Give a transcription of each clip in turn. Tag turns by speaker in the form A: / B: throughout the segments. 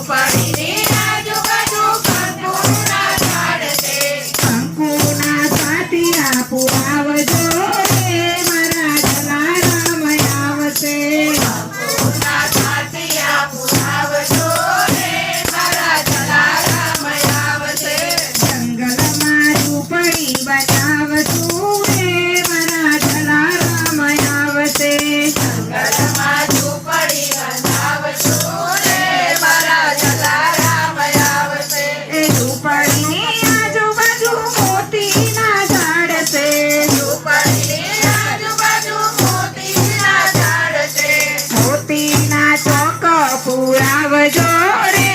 A: ઝૂંપડીની આજુબાજુ કંકુના ઝાડ છે.
B: કંકુના પાટિયા પુરાવજો રે મારા જલારામ આવશે.
A: કંકુના પાટિયા પુરાવજો રે મારા જલારામ આવશે.
B: જંગલમાં ઝૂંપડી બનાવશું રે મારા જલારામ આવશે.
A: જંગલમાં ઝૂંપડી બંધાવજો રે મારા જલારામ આવશે.
B: એ ઝૂંપડીની આજુબાજુ મોતીના ઝાડ છે.
A: ઝૂંપડીની આજુબાજુ મોતીના ઝાડ છે.
B: મોતીના ચોક પુરાવજો રે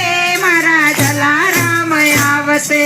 B: મારા જલારામ આવશે.